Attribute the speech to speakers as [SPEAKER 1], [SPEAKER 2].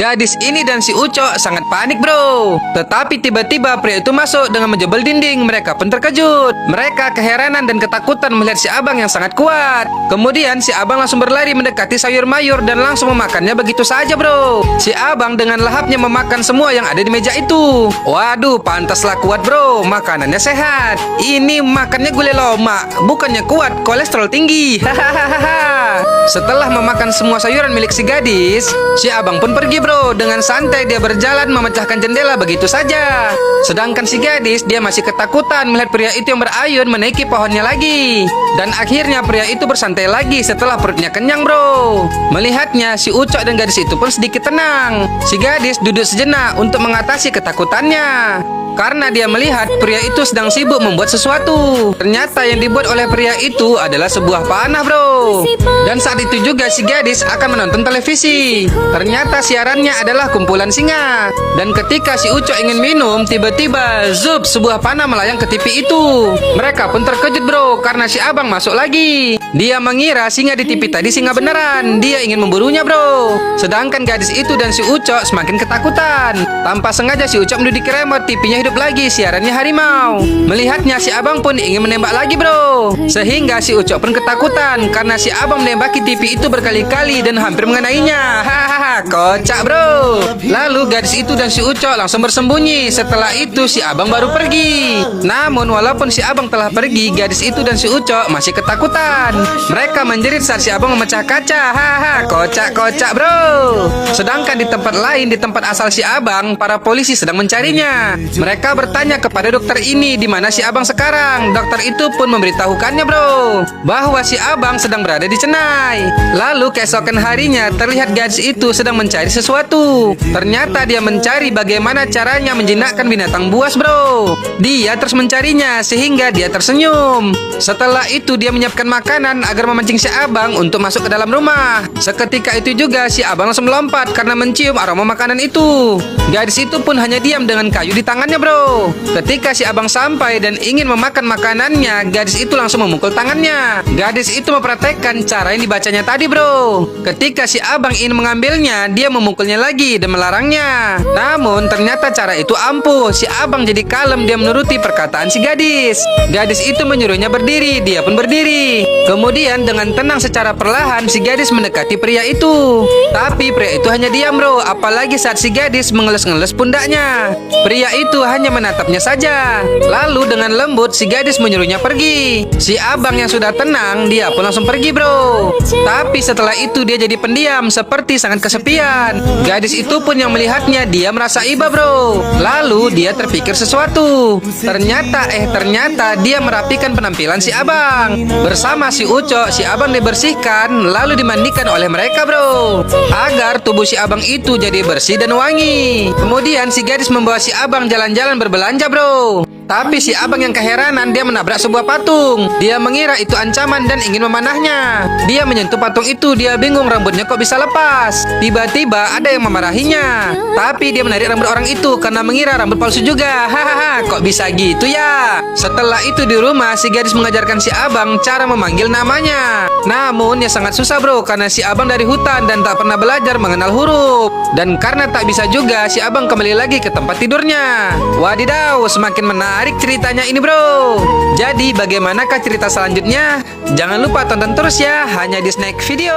[SPEAKER 1] Gadis ini dan si Ucok sangat panik bro. Tetapi tiba-tiba pria itu masuk dengan menjebol dinding. Mereka pun terkejut. Mereka keheranan dan ketakutan melihat si abang yang sangat kuat. Kemudian si abang langsung berlari mendekati sayur mayur dan langsung memakannya begitu saja bro. Si abang dengan lahapnya memakan semua yang ada di meja itu. Waduh, pantaslah kuat bro. Makanannya sehat. Ini makannya gulai lomak, bukannya kuat, kolesterol tinggi. Hahaha. Setelah memakan semua sayuran milik si gadis, si abang pun pergi bro. Dengan santai dia berjalan memecahkan jendela begitu saja. Sedangkan si gadis dia masih ketakutan melihat pria itu yang berayun menaiki pohonnya lagi. Dan akhirnya pria itu bersantai lagi setelah perutnya kenyang bro. Melihatnya si Ucok dan gadis itu pun sedikit tenang. Si gadis duduk sejenak untuk mengatasi ketakutannya. Karena dia melihat pria itu sedang sibuk membuat sesuatu. Ternyata yang dibuat oleh pria itu adalah sebuah panah bro. Dan saat itu juga si gadis akan menonton televisi. Ternyata siarannya adalah kumpulan singa. Dan ketika si Ucok ingin minum, tiba-tiba zup, sebuah panah melayang ke TV itu. Mereka pun terkejut bro, karena si abang masuk lagi. Dia mengira singa di TV tadi singa beneran. Dia ingin memburunya bro. Sedangkan gadis itu dan si Ucok semakin ketakutan. Tanpa sengaja si Ucok menduduki remote, TV-nya hidup lagi, siarannya harimau. Melihatnya si abang pun ingin menembak lagi bro. Sehingga si Ucok pun ketakutan karena si abang menembaki TV itu berkali-kali dan hampir mengenainya. Hahaha, kocak bro. Lalu gadis itu dan si Ucok langsung bersembunyi. Setelah itu si abang baru pergi. Namun walaupun si abang telah pergi, gadis itu dan si Ucok masih ketakutan. Mereka menjerit saat si abang memecah kaca. Hahaha, kocak-kocak bro. Sedangkan di tempat lain, di tempat asal si abang, para polisi sedang mencarinya. Mereka bertanya kepada dokter ini di mana si abang sekarang. Dokter itu pun memberitahukannya bro, bahwa si abang sedang berada di Chennai. Lalu keesokan harinya terlihat gadis itu sedang mencari sesuatu. Ternyata dia mencari bagaimana caranya menjinakkan binatang buas bro. Dia terus mencarinya sehingga dia tersenyum. Setelah itu dia menyiapkan makanan agar memancing si abang untuk masuk ke dalam rumah. Seketika itu juga si abang langsung melompat karena mencium aroma makanan itu. Gadis itu pun hanya diam dengan kayu di tangannya bro. Ketika si abang sampai dan ingin memakan makanannya, gadis itu langsung memukul tangannya. Gadis itu mempraktekkan cara yang dibacanya tadi bro. Ketika si abang ingin mengambilnya, dia memukulnya lagi dan melarangnya. Namun ternyata cara itu ampuh. Si abang jadi kalem, dia menuruti perkataan si gadis. Gadis itu menyuruhnya berdiri, dia pun berdiri. Kemudian dengan tenang secara perlahan si gadis mendekati pria itu. Tapi pria itu hanya diam bro, apalagi saat si gadis mengelus-ngelus pundaknya. Pria itu hanya menatapnya saja. Lalu dengan lembut si gadis menyuruhnya pergi. Si abang yang sudah tenang, dia pun langsung pergi bro. Tapi setelah itu dia jadi pendiam, seperti sangat kesepian. Gadis itu pun yang melihatnya, dia merasa iba bro. Lalu dia terpikir sesuatu. Ternyata dia merapikan penampilan si abang. Bersama si Ucok, si abang dibersihkan lalu dimandikan oleh mereka bro, agar tubuh si abang itu jadi bersih dan wangi. Kemudian si gadis membawa si abang jalan-jalan berbelanja bro. Tapi si abang yang keheranan, dia menabrak sebuah patung. Dia mengira itu ancaman dan ingin memanahnya. Dia menyentuh patung itu, dia bingung rambutnya kok bisa lepas. Tiba-tiba ada yang memarahinya. Tapi dia menarik rambut orang itu karena mengira rambut palsu juga. Hahaha, kok bisa gitu ya? Setelah itu di rumah si gadis mengajarkan si abang cara memanggil namanya. Namun ya sangat susah bro, karena si abang dari hutan dan tak pernah belajar mengenal huruf. Dan karena tak bisa juga, si abang kembali lagi ke tempat tidurnya. Wadidaw, semakin menarik ceritanya ini bro. Jadi bagaimanakah cerita selanjutnya? Jangan lupa tonton terus ya, hanya di Snack Video.